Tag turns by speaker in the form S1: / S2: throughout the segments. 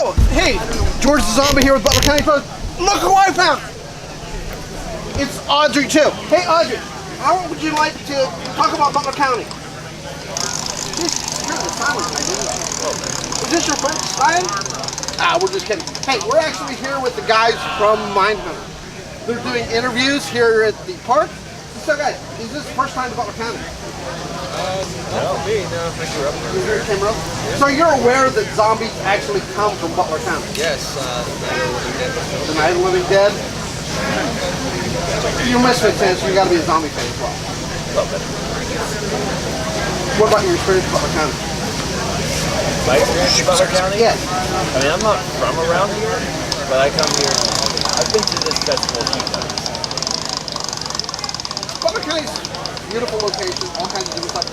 S1: Oh, hey, George the Zombie here with Butler County. Look who I found! It's Audrey too. Hey Audrey, how would you like to talk about Butler County? You're the silent guy, isn't it? Is this your first time? We're just kidding. Hey, we're actually here with the guys from Mindhunter. They're doing interviews here at the park. So guys, is this the first time to Butler County?
S2: No, me, no, I grew up here.
S1: Yeah. So you're aware that zombies actually come from Butler County?
S2: Yes,
S1: The Night of the Living Dead. You're Misfit fans, so you gotta be a zombie fan as well. What about your experience in Butler County?
S2: My experience in Butler County?
S1: Yes.
S2: I mean, I'm not from around here, but I come here. I've been to this festival a few times.
S1: Butler County's a beautiful location, all kinds of different stuff,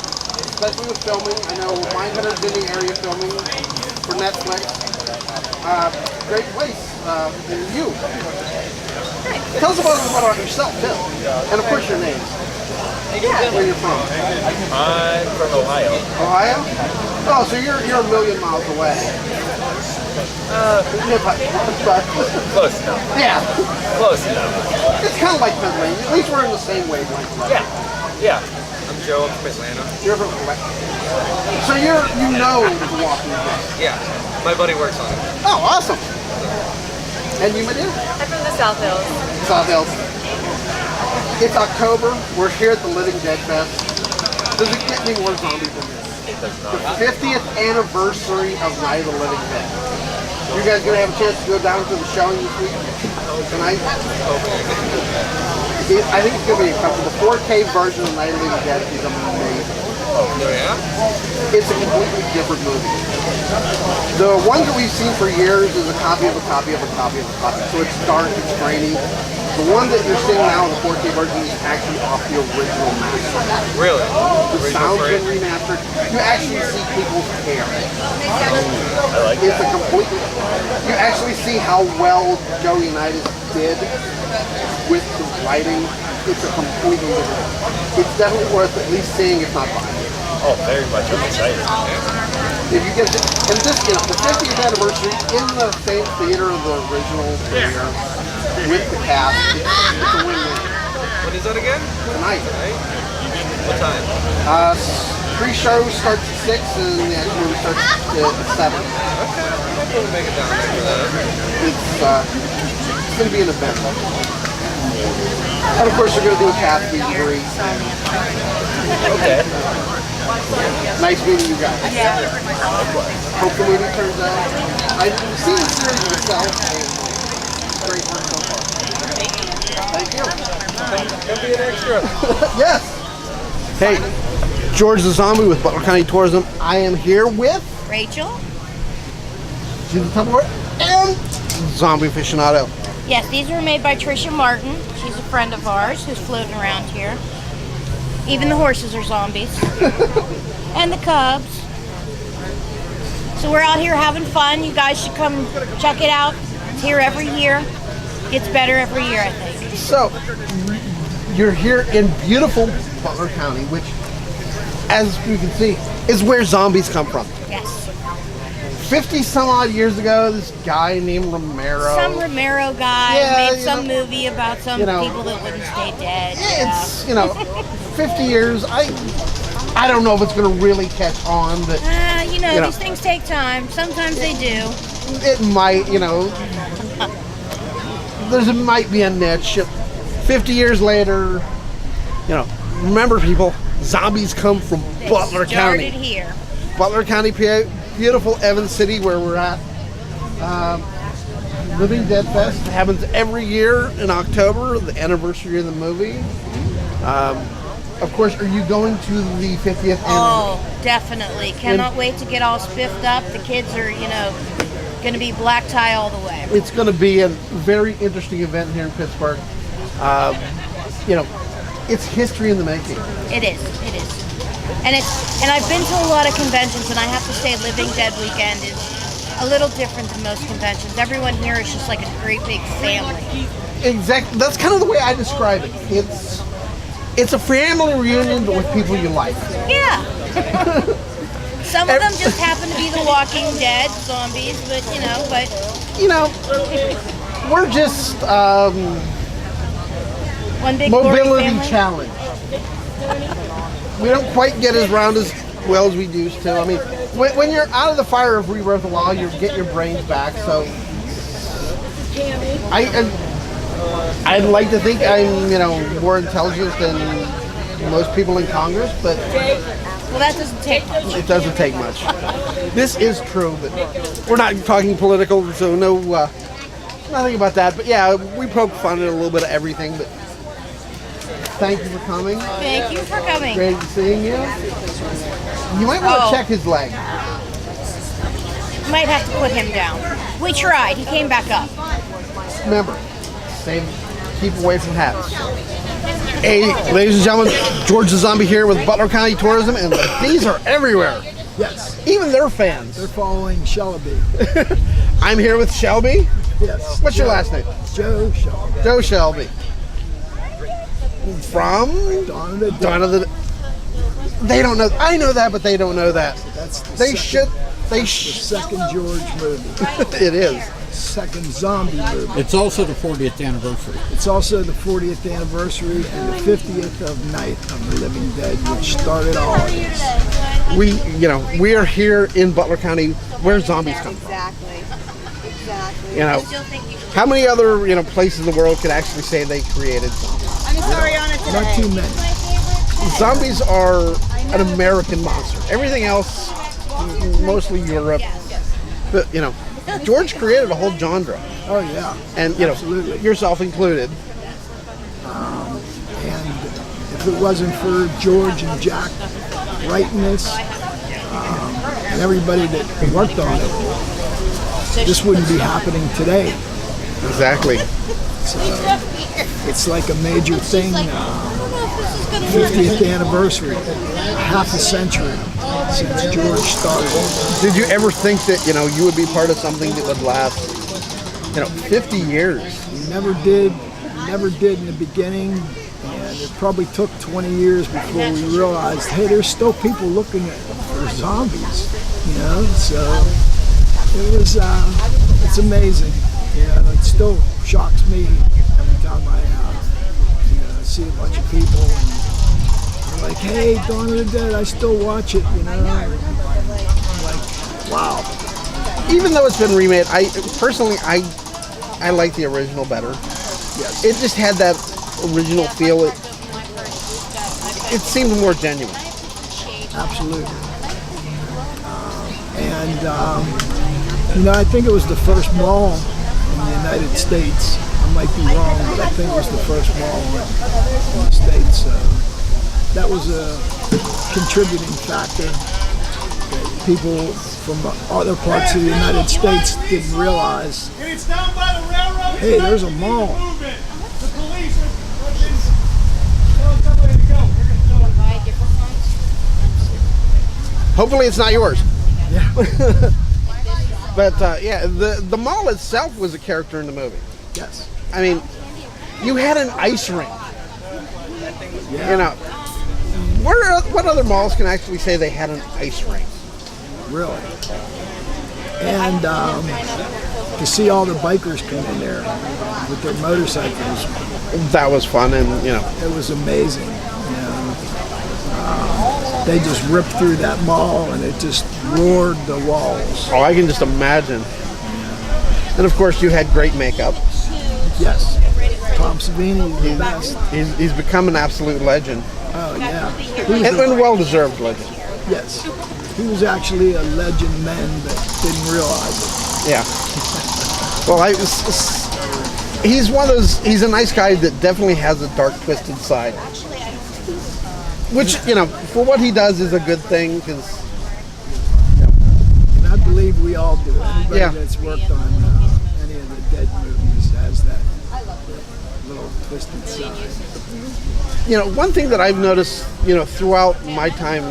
S1: especially with filming. I know Mindhunter's in the area filming for Netflix. Great place. And you. Tell us about yourself, too. And of course your name. Where you're from?
S2: I'm from Ohio.
S1: Ohio? Oh, so you're a million miles away.
S2: Close enough.
S1: Yeah.
S2: Close enough.
S1: It's kind of like Pennsylvania. At least we're in the same wavelength. Right?
S2: Yeah. I'm Joe. I'm from Atlanta.
S1: You're from Atlanta. So you know The Walking Dead.
S2: Yeah. My buddy works on it.
S1: Oh, awesome. And you, my dear?
S3: I'm from the South Hills.
S1: South Hills. It's October. We're here at the Living Dead Fest. Does it get any more zombie than this?
S2: It does
S1: The
S2: not.
S1: 50th anniversary of Night of the Living Dead. You guys gonna have a chance to go down to the showing this week tonight? I think it's gonna be incredible. The 4K version of Night of the Living Dead is amazing.
S2: Oh, yeah?
S1: It's a completely different movie. The ones that we've seen for years is a copy of a copy of a copy of a copy. So it's dark, it's grainy. The one that you're seeing now, the 4K version, is actually off the original master.
S2: Really?
S1: The sound's been remastered. You actually see people's hair.
S2: I like
S1: It's
S2: that.
S1: a completely. You actually see how well Joe Unitas did with the writing. It's a completely different. It's definitely worth at least seeing, if not buying.
S2: Oh, very much. I'm excited.
S1: If you get and this is the 50th anniversary in the same theater of the original premiere with the cast. It's a win-win.
S2: What is that again?
S1: Tonight.
S2: What time?
S1: Pre-show starts at 6 and the actual movie starts at 7.
S2: Okay. I'm going to make it down there for that.
S1: It's going to be an event. And of course, you're going to do a cast meet and greet.
S2: Okay.
S1: Nice meeting you guys. Hope the movie turns out. I've seen the series myself. Great work so far. Thank you.
S2: Come be an extra.
S1: Yes. Hey, George the Zombie with Butler County Tourism. I am here with
S3: Rachel?
S1: she's the Tupperware and Zombie Aficionado.
S3: Yes, these were made by Tricia Martin. She's a friend of ours who's floating around here. Even the horses are zombies. And the cubs. So we're out here having fun. You guys should come check it out. It's here every year. Gets better every year, I think.
S1: So, you're here in beautiful Butler County, which, as you can see, is where zombies come from.
S3: Yes.
S1: 50 some odd years ago, this guy named Romero.
S3: Some Romero guy made some movie about some people that wouldn't stay dead.
S1: It's 50 years. I don't know if it's going to really catch on, but
S3: these things take time. Sometimes they do.
S1: it might. There might be a niche. 50 years later, remember people, zombies come from Butler County.
S3: Started here.
S1: Butler County, PA, beautiful Evans City where we're at. Living Dead Fest happens every year in October, the anniversary of the movie. Of course, are you going to the 50th anniversary?
S3: Oh, definitely. Cannot wait to get all spiffed up. The kids are, going to be black tie all the way.
S1: It's going to be a very interesting event here in Pittsburgh. It's history in the making.
S3: It is. And I've been to a lot of conventions, and I have to say Living Dead Weekend is a little different than most conventions. Everyone here is just like a great big family.
S1: Exactly. That's kind of the way I describe it. It's a family reunion, but with people you like.
S3: Yeah. Some of them just happen to be the Walking Dead zombies, but
S1: we're just
S3: one big
S1: mobility
S3: glory family.
S1: challenge. We don't quite get around as well as we used to. I mean, when you're out of the fire of rebirth a while, you get your brains back. So I'd like to think I'm, more intelligent than most people in Congress, but
S3: Well, that doesn't take much.
S1: it doesn't take much. This is true, but we're not talking political, so nothing about that. But yeah, we poke fun at a little bit of everything. But thank you for coming.
S3: Thank you for coming.
S1: Great seeing you. You might want to check his leg.
S3: Might have to put him down. We tried. He came back up.
S1: Remember, keep away from hats. Hey, ladies and gentlemen, George the Zombie here with Butler County Tourism, and these are everywhere.
S4: Yes,
S1: Even their fans.
S4: they're following Shelby.
S1: I'm here with Shelby.
S4: Yes.
S1: What's your last name?
S4: Joe Shelby.
S1: Joe Shelby. From
S4: Dawn of the Dead.
S1: Dawn of the. They don't know. I know that, but they don't know that.
S4: That's the
S1: They
S4: second,
S1: should.
S4: second George movie.
S1: It is.
S4: Second zombie movie.
S5: It's also the 40th anniversary.
S4: It's also the 40th anniversary and the 50th of Night of the Living Dead, which started all of this.
S1: We are here in Butler County, where zombies come from.
S6: Exactly.
S1: How many other places in the world could actually say they created zombies?
S6: I'm sorry on it today.
S4: Not too many.
S1: Zombies are an American monster. Everything else, mostly Europe. But George created a whole genre,
S4: Oh yeah.
S1: and
S4: Absolutely.
S1: yourself included.
S4: And if it wasn't for George and Jack writing this, and everybody that worked on it, this wouldn't be happening today.
S1: Exactly.
S4: It's like a major thing. 50th anniversary, half a century since George started.
S1: Did you ever think that you would be part of something that would last 50 years?
S4: We never did in the beginning, and it probably took 20 years before we realized, hey, there's still people looking for zombies, so it was, it's amazing. It still shocks me every time I see a bunch of people and they're like, hey, Dawn of the Dead, I still watch it, I'm like, wow.
S1: Even though it's been remade, I personally like the original better.
S4: Yes.
S1: It just had that original feel. It seemed more genuine.
S4: Absolutely. I think it was the first mall in the United States. I might be wrong, but I think it was the first mall in the States. So that was a contributing factor that people from other parts of the United States didn't realize. Hey, there's a mall.
S1: Hopefully it's not yours.
S4: Yeah.
S1: But the mall itself was a character in the movie.
S4: Yes.
S1: I mean, you had an ice rink.
S4: Yeah.
S1: What other malls can actually say they had an ice rink?
S4: Really. And to see all the bikers come in there with their motorcycles,
S1: That was fun, and
S4: it was amazing. They just ripped through that mall and it just roared the walls.
S1: I can just imagine. And of course, you had great makeup.
S4: Yes. Tom Savini is the best.
S1: He's become an absolute legend,
S4: Oh, yeah.
S1: and well-deserved legend.
S4: Yes. He was actually a legend man that didn't realize it.
S1: Yeah. Well, he's one of those. He's a nice guy that definitely has a dark, twisted side. Which for what he does is a good thing, because
S4: And I believe we all do. Anybody
S1: Yeah.
S4: that's worked on any of the Dead movies has that little twisted side.
S1: one thing that I've noticed, throughout my time,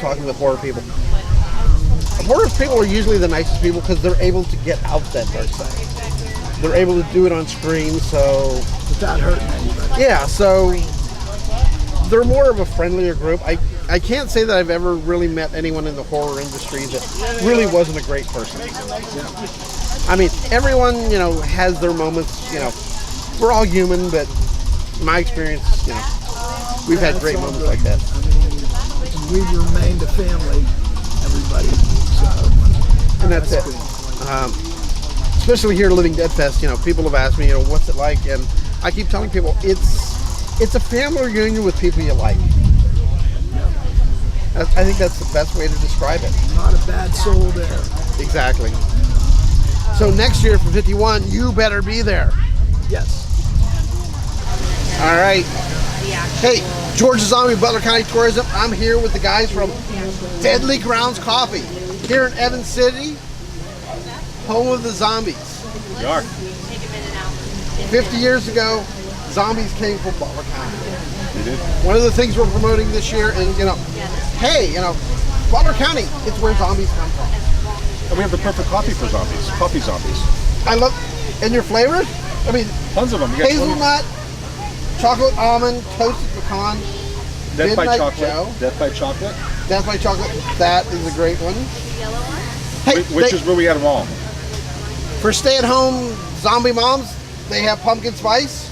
S1: talking with horror people are usually the nicest people because they're able to get out that dark side. They're able to do it on screen, so
S4: Without hurting anybody.
S1: yeah, so they're more of a friendlier group. I I can't say that I've ever really met anyone in the horror industry that really wasn't a great person. I mean, everyone, has their moments, we're all human, but in my experience, we've had great moments like that.
S4: I mean, we've remained a family, everybody. So,
S1: And that's it. Especially here at Living Dead Fest, people have asked me, what's it like? And I keep telling people, it's a family reunion with people you like. I think that's the best way to describe it.
S4: not a bad soul there.
S1: Exactly. So next year for 51, you better be there.
S4: Yes.
S1: All right. Hey, George Zombie, Butler County Tourism. I'm here with the guys from Deadly Grounds Coffee here in Evans City, home of the zombies.
S2: We are.
S1: 50 years ago, zombies came from Butler County.
S2: We did.
S1: One of the things we're promoting this year, and hey, Butler County, it's where zombies come from.
S6: And we have the perfect coffee for zombies. Coffee zombies.
S1: I love, and your flavors? I mean,
S6: Tons of them. We got
S1: hazelnut, chocolate almond, toasted pecan,
S6: Death by
S1: Midnight
S6: Chocolate.
S1: Joe.
S6: Death by Chocolate.
S1: Death by Chocolate. That is a great one. Hey,
S6: Which is where we had them all.
S1: for stay-at-home zombie moms, they have pumpkin spice.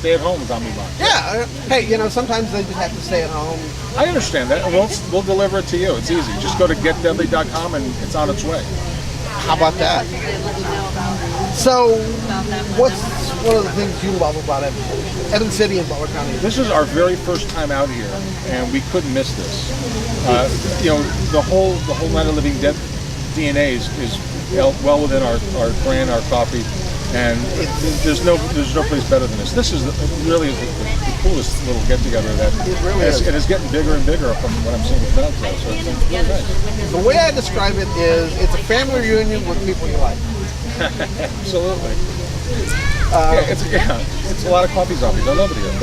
S6: Stay at home zombie box.
S1: Yeah. Hey, sometimes they just have to stay at home.
S6: I understand that. And we'll deliver it to you. It's easy. Just go to getdeadly.com and it's on its way.
S1: How about that? So, what's one of the things you love about Evans City and Butler County?
S6: This is our very first time out here, and we couldn't miss this. The whole Night of Living Dead DNA is well within our brand, our coffee, and there's no place better than this. This is really the coolest little get together that
S1: It really is.
S6: and it's getting bigger and bigger from what I'm seeing with crowds now. So it's really nice.
S1: The way I describe it is, it's a family reunion with people you like.
S6: Absolutely. It's a lot of coffee zombies. I love it here.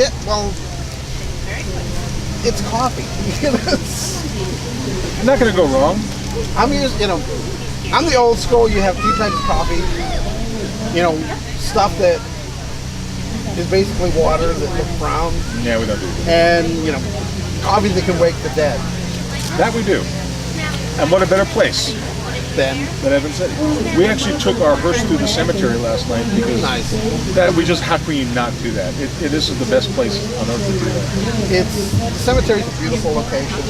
S1: It's coffee.
S6: Not going to go wrong.
S1: I'm I'm the old school. You have two types of coffee. Stuff that is basically water that looks brown,
S6: Yeah, we don't do that.
S1: and coffee that can wake the dead.
S6: That we do. And what a better place
S1: Then
S6: than Evans City. We actually took our hearse through the cemetery last night because
S1: Nice.
S6: how can you not do that? This is the best place on earth to do that.
S1: the cemetery is a beautiful location.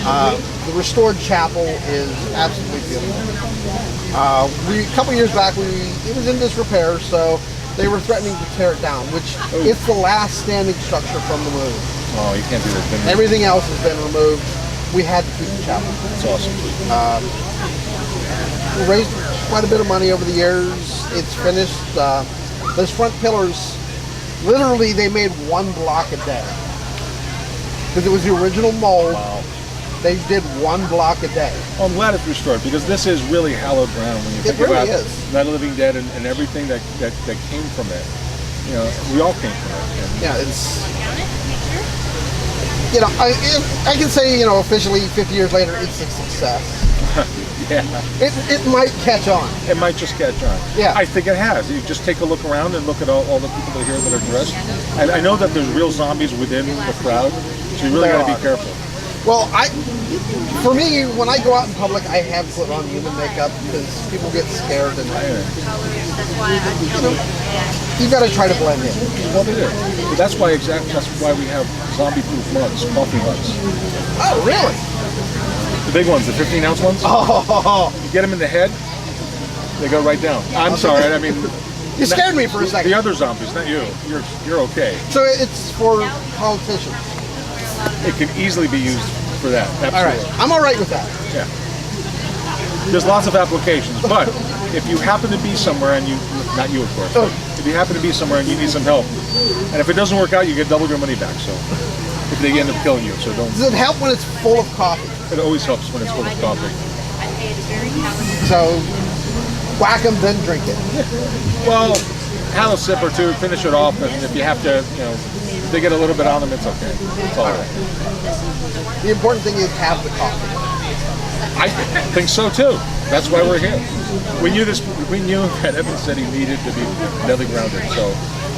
S1: The restored chapel is absolutely beautiful. A couple years back, it was in disrepair, so they were threatening to tear it down, which it's the last standing structure from the move.
S6: Oh, you can't do that.
S1: Everything else has been removed. We had to keep the chapel.
S6: It's awesome.
S1: We raised quite a bit of money over the years. It's finished. Those front pillars, literally, they made one block a day. Because it was the original mold.
S6: Wow.
S1: They did one block a day.
S6: Well, I'm glad it's restored because this is really hallowed ground when you think
S1: really
S6: about
S1: is.
S6: Night of Living Dead and everything that came from it. We all came from it. And
S1: Yeah, it's. I can say, officially 50 years later, it's a success.
S6: yeah,
S1: It might catch on.
S6: it might just catch on.
S1: Yeah.
S6: I think it has. You just take a look around and look at all the people that are here that are dressed. And I know that there's real zombies within the crowd, so you really
S1: There
S6: got to
S1: are.
S6: be careful.
S1: Well, for me, when I go out in public, I have put on human makeup because people get scared, and you got to try to blend in.
S6: Well, they do. But that's why we have zombie-proof mugs, coffee mugs.
S1: Oh, really?
S6: The big ones, the 15-ounce ones.
S1: Oh,
S6: You get them in the head, they go right down. I'm sorry. I mean,
S1: you scared me for a second.
S6: the other zombies, not you. You're okay.
S1: So it's for politicians.
S6: It can easily be used for that. Absolutely.
S1: All right, I'm all right with that.
S6: Yeah. There's lots of applications, but if you happen to be somewhere and not you of course, but if you happen to be somewhere and you need some help, and if it doesn't work out, you get double your money back. So if they end up killing you, so don't.
S1: Does it help when it's full of coffee?
S6: It always helps when it's full of coffee.
S1: So whack them, then drink it.
S6: Well, have a sip or two, finish it off, and if you have to, if they get a little bit on them, it's okay. It's all right.
S1: The important thing is have the coffee.
S6: I think so too. That's why we're here. We knew that Evans City needed to be deadly grounded, so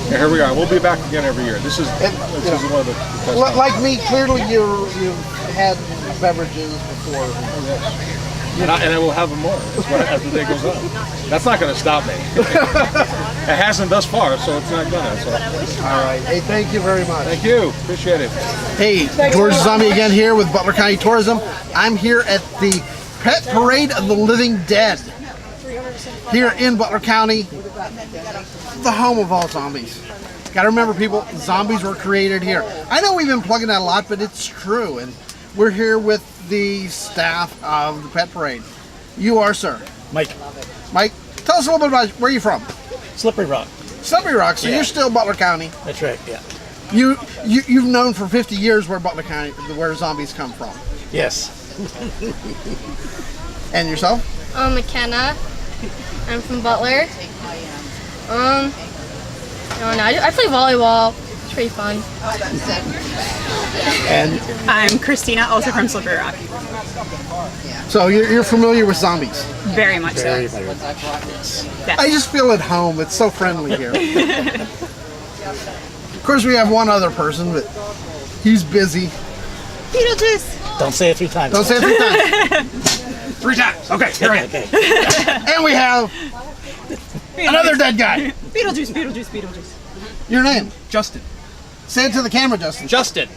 S6: And here we are. We'll be back again every year. This is
S1: And, you know,
S6: one of the best
S1: Like me, clearly you've had beverages before.
S6: and I will have them more as the day goes on. That's not going to stop me. It hasn't thus far, so it's not gonna. So.
S1: All right. Hey, thank you very much.
S6: Thank you. Appreciate it.
S1: Hey, George Zombie again here with Butler County Tourism. I'm here at the Pet Parade of the Living Dead here in Butler County, the home of all zombies. Got to remember, people, zombies were created here. I know we've been plugging that a lot, but it's true. And we're here with the staff of the Pet Parade. You are, sir?
S7: Mike,
S1: Mike, tell us a little bit about where you're from.
S7: Slippery Rock.
S1: Slippery Rock, so
S7: Yeah.
S1: you're still Butler County.
S7: That's right. Yeah.
S1: You've known for 50 years where Butler County, where zombies come from.
S7: Yes.
S1: And yourself?
S8: McKenna. I'm from Butler. I don't know. I play volleyball. It's pretty fun.
S1: And
S9: I'm Christina, also from Slippery Rock.
S1: so you're familiar with zombies.
S9: Very much so.
S1: I just feel at home. It's so friendly here. Of course, we have one other person, but he's busy.
S9: Beetlejuice.
S7: Don't say it 3 times.
S1: Don't say it 3 times.
S7: 3 times. Okay, here I am. Okay.
S1: And we have another dead guy.
S9: Beetlejuice, Beetlejuice, Beetlejuice.
S1: Your name?
S2: Justin.
S1: Say it to the camera, Justin.
S2: Justin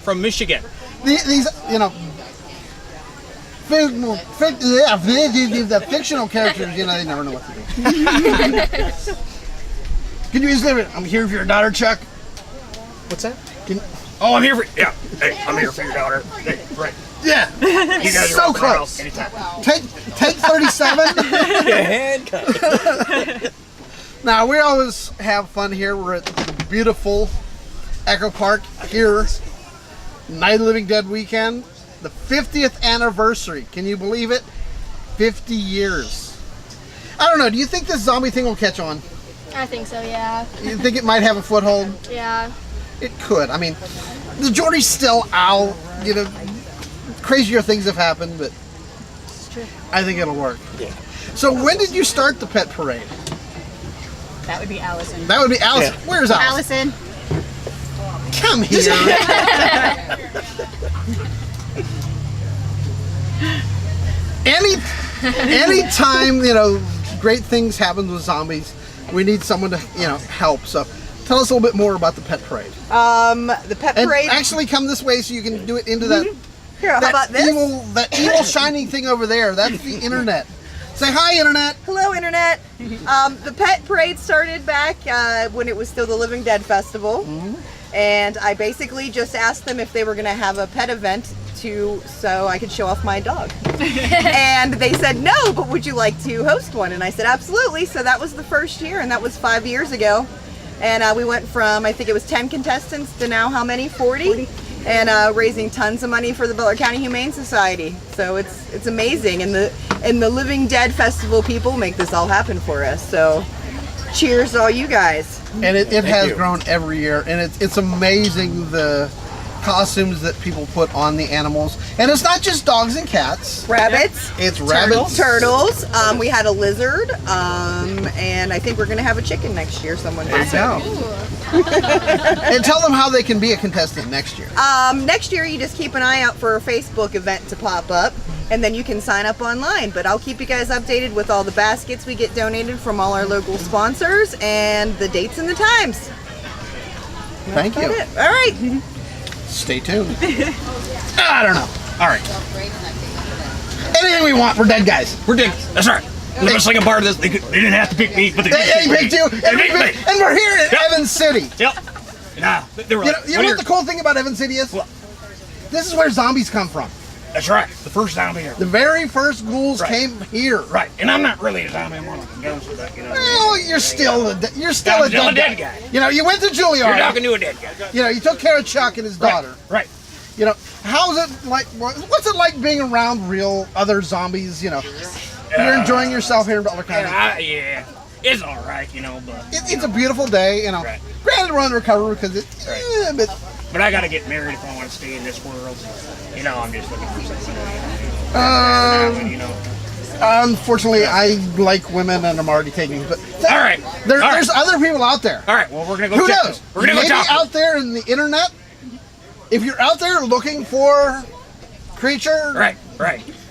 S2: from Michigan.
S1: These you know, the fictional characters, you know, they never know what to do. Can you just leave it? I'm here for your daughter, Chuck.
S7: What's that?
S2: Oh, I'm here for Hey, I'm here for your daughter. Hey, right.
S1: Yeah.
S2: You guys
S1: So
S2: are
S1: close.
S2: anytime.
S1: Take 37.
S7: Handcut.
S1: Now, we always have fun here. We're at the beautiful Echo Park here. Night of the Living Dead weekend. The 50th anniversary. Can you believe it? 50 years. I don't know. Do you think this zombie thing will catch on?
S8: I think so, yeah.
S1: You think it might have a foothold?
S8: Yeah.
S1: It could. I mean, the jury's still out. You know, crazier things have happened, but I think it'll work.
S7: Yeah.
S1: So when did you start the Pet Parade?
S9: That would be Allison.
S1: That would be Allison.
S7: Yeah.
S1: Where's Allison?
S9: Allison.
S1: Come here. Anytime, you know, great things happen with zombies, we need someone to, you know, help. So tell us a little bit more about the Pet Parade.
S10: The Pet
S1: And
S10: Parade.
S1: actually come this way so you can do it into that,
S10: Here, how about this?
S1: that evil shining thing over there. That's the internet. Say hi, internet.
S10: Hello, Internet. The Pet Parade started back when it was still the Living Dead Festival. And I basically just asked them if they were going to have a pet event so I could show off my dog. And they said no, but would you like to host one? And I said absolutely. So that was the first year, and that was 5 years ago. And we went from, I think it was 10 contestants to now how many? 40. And raising tons of money for the Butler County Humane Society. So it's amazing. And the Living Dead Festival people make this all happen for us. So cheers to all you guys.
S1: And it has grown every year, and it's amazing the costumes that people put on the animals. And it's not just dogs and cats.
S10: Rabbits.
S1: It's rabbits.
S10: Turtles. We had a lizard. And I think we're going to have a chicken next year. Someone said.
S1: And tell them how they can be a contestant next year.
S10: Next year, you just keep an eye out for a Facebook event to pop up, and then you can sign up online. But I'll keep you guys updated with all the baskets we get donated from all our local sponsors and the dates and the times.
S1: Thank you.
S10: That's all right.
S1: Stay tuned. I don't know. All right. Anything we want, we're dead guys.
S2: We're dead. That's right. The best thing about this, they didn't have to pick me, but they
S1: They picked you, and we're here in
S2: Yep.
S1: Evans City.
S2: Yep. Nah, they were
S1: You
S2: like,
S1: know what the cool thing about Evans City is?
S2: What?
S1: This is where zombies come from.
S2: That's right. The first time here.
S1: The very first ghouls
S2: Right.
S1: came here.
S2: Right. And I'm not really a zombie. I'm more like a ghost, but you know.
S1: Well, you're still a dead
S2: I'm still a dead guy.
S1: You know, you went to
S2: You're
S1: Juilliard.
S2: talking to a dead guy.
S1: You know, you took care of Chuck and his daughter.
S2: Right.
S1: You know, how's it like? What's it like being around real other zombies? You know, you're enjoying yourself here in Butler County.
S2: Yeah. It's all right, you know, but
S1: It's a beautiful day. You know,
S2: Right.
S1: granted we're on recovery because
S2: but I got to get married if I want to stay in this world. You know, I'm just looking for something. You know.
S1: Unfortunately, I like women and I'm already taking. But
S7: All right.
S1: there's other people out there.
S7: All right. Well, we're gonna go.
S1: Who
S7: check
S1: knows?
S7: them. We're gonna
S1: Maybe
S7: go talk. to them.
S1: out there in the internet, if you're out there looking for creature,
S7: Right.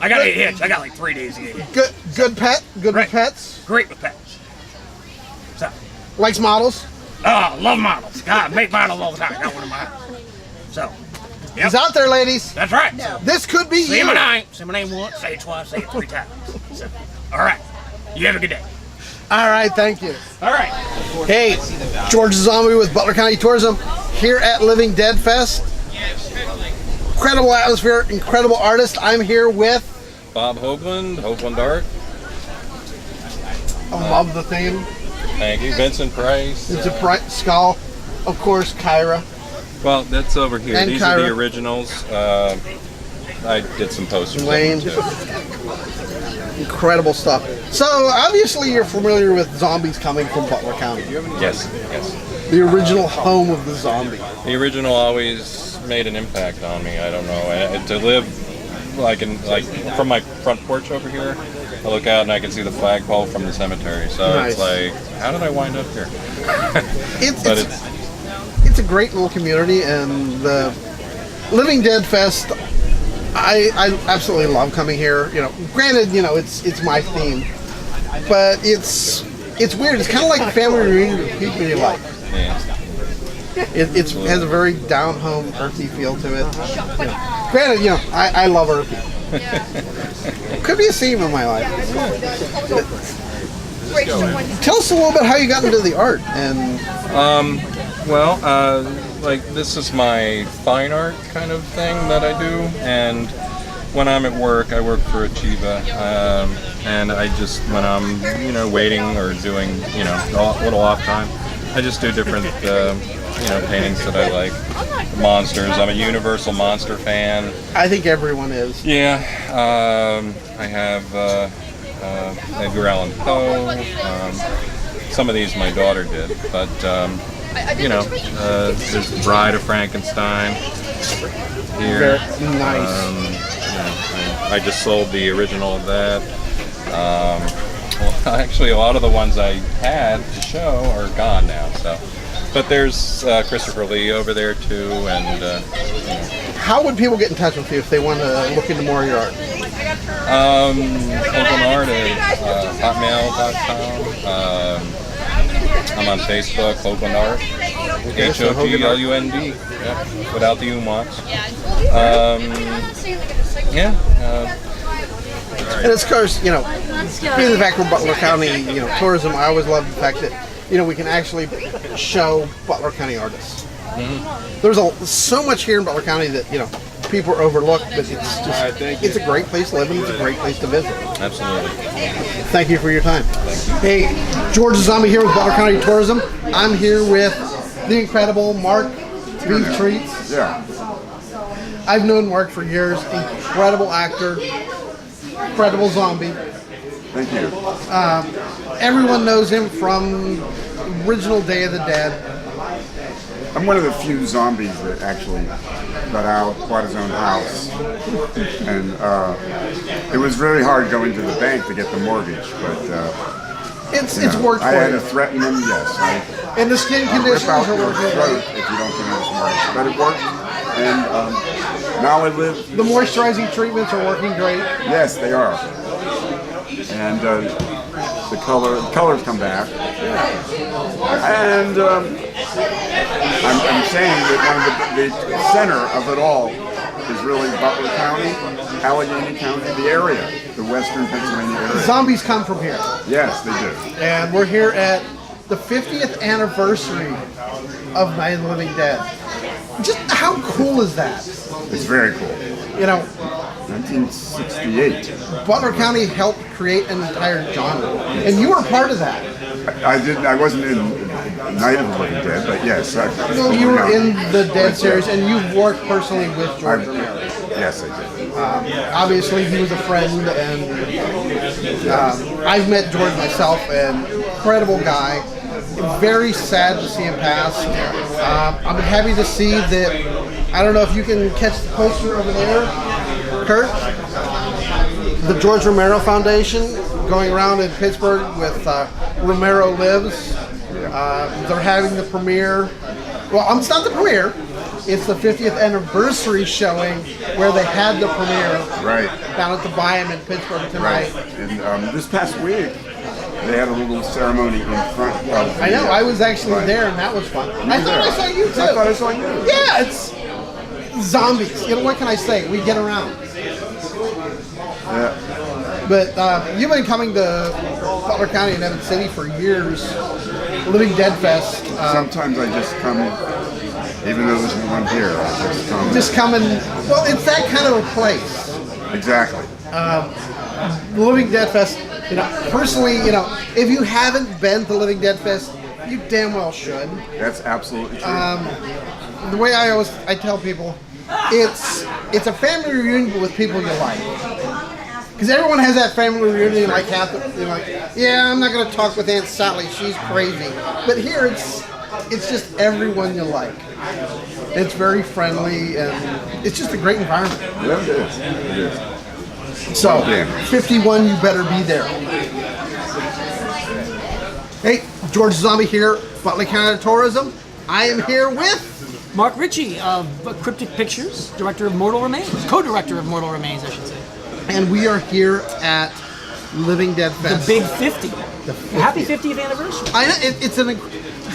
S7: I got a hitch. I got like 3 days to get hitched.
S1: good pet, good
S7: Right.
S1: with pets,
S7: Great with pets. So,
S1: likes models.
S7: oh, love models. God, make models all the time. Got one in my house. So, yep.
S1: He's out there, ladies.
S7: That's right.
S1: This could be
S7: Say
S1: you.
S7: my name once, say it twice, say it 3 times. So, all right. You have a good day.
S1: All right, thank you.
S7: All right.
S1: Hey, George Zombie with Butler County Tourism here at Living Dead Fest. Incredible atmosphere, incredible artist. I'm here with.
S11: Bob Hoagland Art.
S1: I love the theme.
S11: Thank you. Vincent Price.
S1: It's a bright skull, of course, Kyra.
S11: Well, that's over here.
S1: And
S11: These are the
S1: Kyra.
S11: originals. I did some posters.
S1: Wayne.
S11: of them, too.
S1: Incredible stuff. So obviously you're familiar with zombies coming from Butler County.
S11: Yes.
S1: The original home of the zombie.
S11: The original always made an impact on me. I don't know. And to live like from my front porch over here, I look out and I can see the flagpole from the cemetery. So
S1: Nice.
S11: It's like, how did I wind up here?
S1: It's a great little community, and the Living Dead Fest, I absolutely love coming here. You know, granted, you know, it's my theme, but it's weird. It's kind of like a family reunion with people you like.
S11: Yeah.
S1: It has a very down home, earthy feel to it. You know, granted, you know, I love earthy. Could be a theme in my life. Tell us a little bit how you got into the art and.
S11: Like this is my fine art kind of thing that I do, and when I'm at work, I work for Achieva, and I just, when I'm, waiting or doing, a little off time, I just do different, paintings that I like. Monsters, I'm a Universal Monster fan.
S1: I think everyone is.
S11: Yeah, I have Edgar Allan Poe. Some of these my daughter did, but there's Bride of Frankenstein here.
S1: Very nice.
S11: I just sold the original of that. Well, actually, a lot of the ones I had to show are gone now. So, but there's Christopher Lee over there too, and.
S1: How would people get in touch with you if they want to look into more of your art?
S11: Open art at hotmail.com. I'm on Facebook, Oakland Art. HOGLUND, without the umlauts.
S1: And of course, being the fact we're Butler County, tourism, I always love the fact that, we can actually show Butler County artists.
S11: Mm-hmm.
S1: There's so much here in Butler County that, people are overlooked, but it's a great place to live and it's a great place to visit.
S11: Absolutely.
S1: Thank you for your time. Hey, George Zombie here with Butler County Tourism. I'm here with the incredible Mark Beef Treats.
S12: Yeah.
S1: I've known Mark for years. Incredible actor. Incredible zombie.
S12: Thank you.
S1: Everyone knows him from original Day of the Dead.
S12: I'm one of the few zombies that actually got out, bought his own house. And it was really hard going to the bank to get the mortgage, but
S1: it's worked
S12: I
S1: for
S12: had
S1: you.
S12: to threaten him, yes.
S1: And the skin
S12: I'll
S1: conditions
S12: rip out
S1: are
S12: your
S1: working
S12: throat
S1: great.
S12: if you don't give me this mortgage. But it worked, and now I live.
S1: The moisturizing treatments are working great.
S12: Yes, they are. And the colors come back. And I'm saying that one of the center of it all is really Butler County, Allegheny County, the area, the western Pennsylvania area.
S1: Zombies come from here.
S12: Yes, they do.
S1: And we're here at the 50th anniversary of Night of the Living Dead. Just how cool is that?
S12: It's very cool. 1968.
S1: Butler County helped create an entire genre, and you were part of that.
S12: I wasn't in Night of the Living Dead, but yes.
S1: No, you were in the Dead series, and you've worked personally with George Romero.
S12: Yes, I did.
S1: Obviously, he was a friend, and I've met George myself, an incredible guy. Very sad to see him pass. I'm happy to see that. I don't know if you can catch the poster over there, Kurt. the George Romero Foundation going around in Pittsburgh with Romero Lives. They're having the premiere. Well, it's not the premiere. It's the 50th anniversary showing where they had the premiere down at the Byam in Pittsburgh tonight.
S12: Right. And this past week, they had a little ceremony in front of
S1: I know. I was actually there, and that was fun. I thought I saw you too.
S12: I thought I saw you.
S1: Yeah, it's zombies. You know, what can I say? We get around.
S12: Yeah.
S1: But you've been coming to Butler County and Evans City for years. Living Dead Fest.
S12: Sometimes I just come, even though there's no one here, I just come.
S1: Just coming. Well, it's that kind of a place.
S12: Exactly.
S1: Living Dead Fest. You know, personally, you know, if you haven't been to Living Dead Fest, you damn well should.
S12: That's absolutely true.
S1: The way I tell people, it's a family reunion with people you like. Because everyone has that family reunion, like you're like, yeah, I'm not going to talk with Aunt Sally, she's crazy. But here, it's just everyone you like. It's very friendly, and it's just a great environment.
S12: Yeah, it is. It is.
S1: So, 51, you better be there. Hey, George Zombie here, Butler County Tourism. I am here with
S13: Mark Ritchie of Cryptic Pictures, director of Mortal Remains, co-director of Mortal Remains, I should say.
S1: And we are here at Living Dead Fest.
S13: The Big 50. Happy 50th anniversary.
S1: I know, it's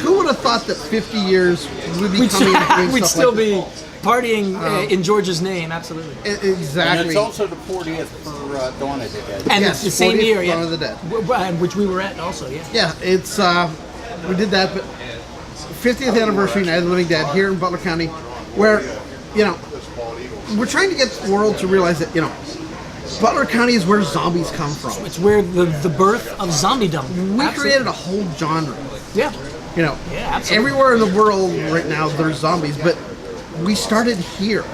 S1: who would have thought that 50 years we'd be coming and doing
S13: we'd
S1: stuff
S13: still
S1: like
S13: be
S1: this?
S13: partying in George's name, absolutely.
S1: Exactly.
S5: And it's also the 40th for Dawn of the Dead.
S13: And
S1: yes,
S13: it's the same year,
S1: Dawn of the Dead.
S13: And which we were at also, yeah.
S1: Yeah, it's we did that, but 50th anniversary Night of the Living Dead here in Butler County, where, you know, we're trying to get the world to realize that, you know, Butler County is where zombies come from.
S13: It's where the birth of zombiedom.
S1: We created a whole genre.
S13: Yeah.
S1: You know,
S13: yeah, absolutely.
S1: Everywhere in the world right now there's zombies, but we started here.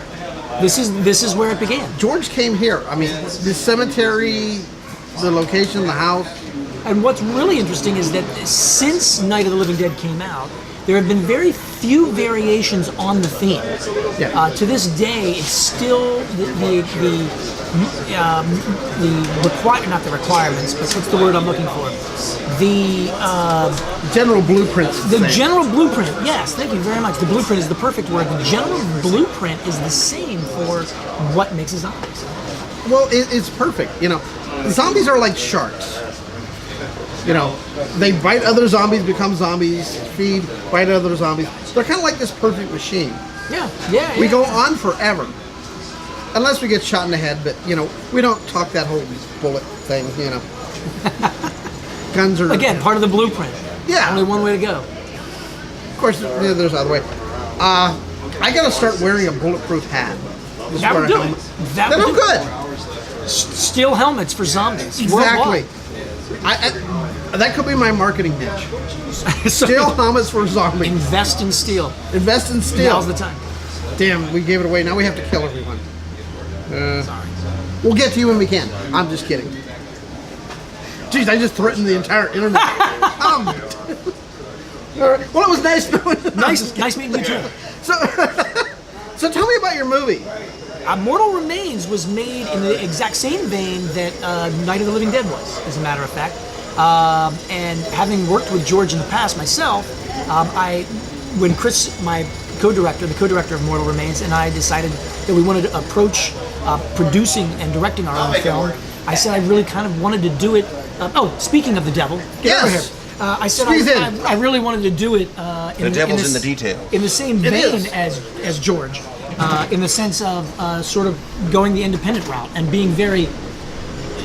S13: This is where it began.
S1: George came here. I mean, the cemetery, the location, the house.
S13: And what's really interesting is that since Night of the Living Dead came out, there have been very few variations on the theme.
S1: Yeah.
S13: To this day, it's still not the requirements, but what's the word I'm looking for? The
S1: general blueprints.
S13: The general blueprint. Yes, thank you very much. The blueprint is the perfect word. The general blueprint is the same for what makes a zombie.
S1: Well, it's perfect. You know, zombies are like sharks. You know, they bite other zombies, become zombies, feed, bite other zombies. They're kind of like this perfect machine.
S13: Yeah.
S1: We go on forever. Unless we get shot in the head, but, you know, we don't talk that whole bullet thing, you know. Guns are...
S13: Again, part of the blueprint.
S1: Yeah.
S13: Only one way to go.
S1: Of course, there's another way. I got to start wearing a bulletproof hat.
S13: That would do it.
S1: Then I'm good.
S13: Steel helmets for zombies.
S1: Exactly. That could be my marketing niche. Steel helmets for zombies.
S13: Invest in steel.
S1: Invest in steel.
S13: Now's the time.
S1: Damn, we gave it away. Now we have to kill everyone.
S13: Sorry.
S1: We'll get to you when we can. I'm just kidding. Jeez, I just threatened the entire internet. All right. Well, it was nice knowing you.
S13: Nice meeting you too.
S1: So tell me about your movie.
S13: Mortal Remains was made in the exact same vein that Night of the Living Dead was, as a matter of fact. And having worked with George in the past myself, when Chris, my co-director, the co-director of Mortal Remains, and I decided that we wanted to approach producing and directing our own film, I said I really kind of wanted to do it. Speaking of the devil, get over here. I said I really wanted to do it.
S14: The devil's in the detail.
S13: In the same vein as George, in the sense of sort of going the independent route and being very,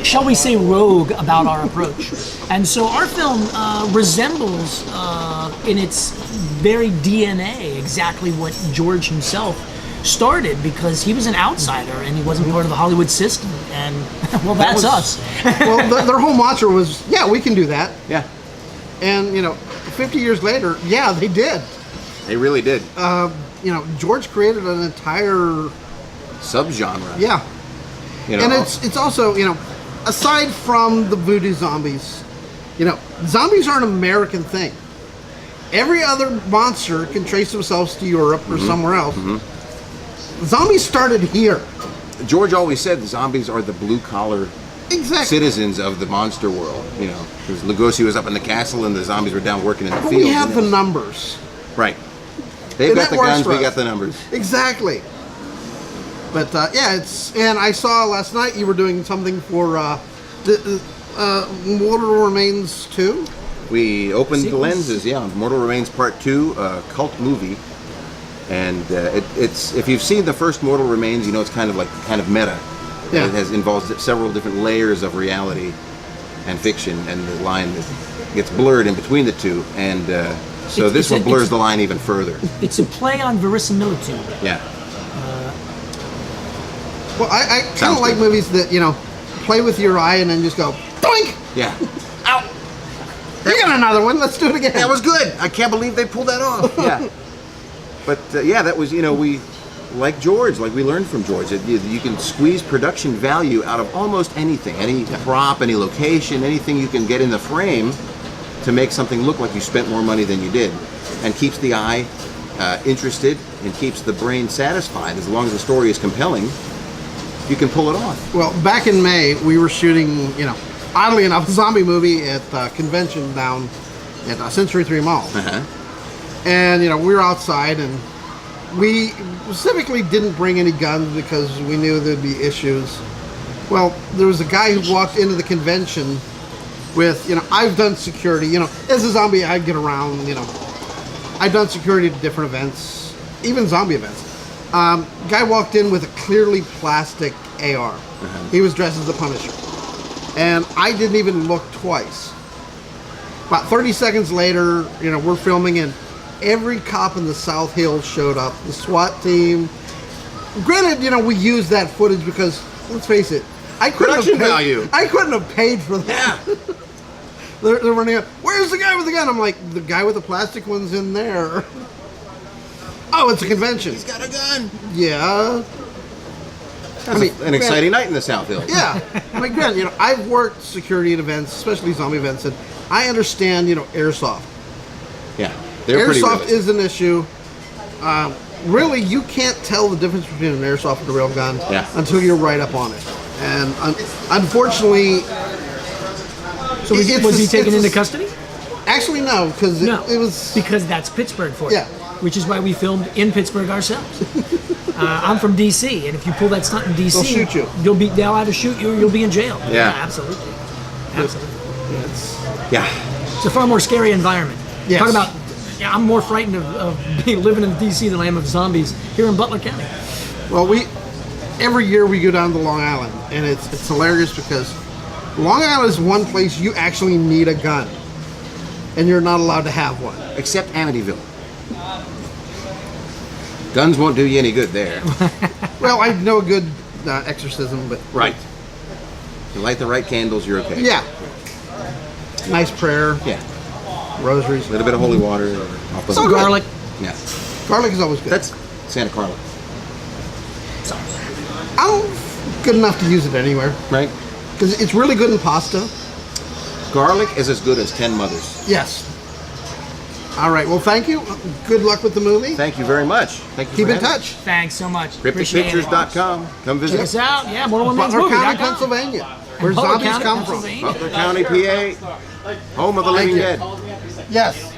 S13: shall we say, rogue about our approach. And so our film resembles, in its very DNA, exactly what George himself started, because he was an outsider and he wasn't part of the Hollywood system. And, well, that's us.
S1: Well, their whole mantra was, yeah, we can do that.
S14: Yeah.
S1: And, 50 years later, yeah, they did.
S14: They really did.
S1: George created an entire
S14: subgenre.
S1: Yeah. And it's also, aside from the voodoo zombies, zombies are an American thing. Every other monster can trace themselves to Europe or somewhere else. Zombies started here.
S14: George always said the zombies are the blue collar citizens of the monster world. You know, because Lugosi was up in the castle and the zombies were down working in the
S1: But
S14: field.
S1: we have the numbers.
S14: Right. They've
S1: And
S14: got
S1: that
S14: the
S1: works
S14: guns,
S1: for
S14: we
S1: us.
S14: got the numbers.
S1: Exactly. But yeah, and I saw last night you were doing something for the Mortal Remains 2.
S14: We opened the
S1: Sequels?
S14: lenses, yeah, on Mortal Remains Part 2, a cult movie. And it's if you've seen the first Mortal Remains, you know it's kind of meta.
S1: Yeah.
S14: It involves several different layers of reality and fiction, and the line gets blurred in between the two. And so this one blurs the line even further.
S13: It's a play on verisimilitude.
S14: Yeah.
S1: Well, I kind of like movies that, you know, play with your eye and then just go, doink!
S14: Yeah.
S1: You got another one, let's do it again.
S14: That was good. I can't believe they pulled that off. Yeah. But yeah, that was, you know, we learned from George, that you can squeeze production value out of almost anything, any prop, any location, anything you can get in the frame to make something look like you spent more money than you did, and keeps the eye interested and keeps the brain satisfied. As long as the story is compelling, you can pull it off.
S1: Well, back in May, we were shooting, you know, oddly enough, a zombie movie at a convention down at Century 3 Mall. And, you know, we were outside, and we specifically didn't bring any guns because we knew there'd be issues. Well, there was a guy who walked into the convention with, you know, I've done security, you know, as a zombie, I get around, you know, I've done security at different events, even zombie events. Guy walked in with a clearly plastic AR. He was dressed as the Punisher. And I didn't even look twice. About 30 seconds later, you know, we're filming, and every cop in the South Hills showed up. The SWAT team. Granted, you know, we used that footage because, let's face it, I couldn't
S14: Production
S1: have paid,
S14: value.
S1: I couldn't have paid for that. Yeah. they're running up. Where's the guy with the gun? I'm like, the guy with the plastic one's in there. Oh, it's a convention.
S14: He's got a gun.
S1: Yeah.
S14: That's an exciting night in the South Hills.
S1: Yeah. I mean, granted, you know, I've worked security at events, especially zombie events, and I understand, you know, airsoft.
S14: Yeah. They're pretty
S1: Airsoft
S14: realistic.
S1: is an issue. Really, you can't tell the difference between an airsoft and a real gun until you're right up on it. And unfortunately,
S13: So was he taken into custody?
S1: Actually, no, because it was
S13: because that's Pittsburgh for you.
S1: Yeah.
S13: Which is why we filmed in Pittsburgh ourselves. I'm from D.C., and if you pull that stunt in D.C.,
S1: They'll shoot you.
S13: They'll either shoot you or you'll be in jail.
S14: Yeah.
S13: Absolutely. Absolutely.
S14: Yeah.
S13: It's a far more scary environment.
S1: Yes.
S13: Talk about, I'm more frightened of living in D.C. than I am of zombies here in Butler County.
S1: Well, every year we go down to Long Island, and it's hilarious because Long Island is one place you actually need a gun, and you're not allowed to have one.
S14: Except Amityville. Guns won't do you any good there.
S1: Well, I know a good exorcism, but
S14: Right. You light the right candles, you're okay.
S1: yeah, nice prayer.
S14: Yeah.
S1: Rosaries.
S14: A little bit of holy water. Off the
S1: Some
S14: hook.
S1: garlic.
S14: Yeah.
S1: Garlic is always good.
S14: That's Santa Carla.
S1: I'm good enough to use it anywhere.
S14: Right.
S1: Because it's really good in pasta.
S14: Garlic is as good as 10 mothers.
S1: Yes. All right. Well, thank you. Good luck with the movie.
S14: Thank you very much. Thank you.
S1: Keep
S14: for
S1: in
S14: having
S1: touch.
S13: Thanks so much. Appreciate it.
S14: CrypticPictures.com. Come visit
S13: Check us out. Yeah, Mortal Remains
S1: Butler
S13: movie.
S1: County, Pennsylvania, where
S13: Butler
S1: zombies
S13: County,
S1: come from.
S13: Pennsylvania.
S14: Butler County, PA. Home of the living dead.
S1: Yes.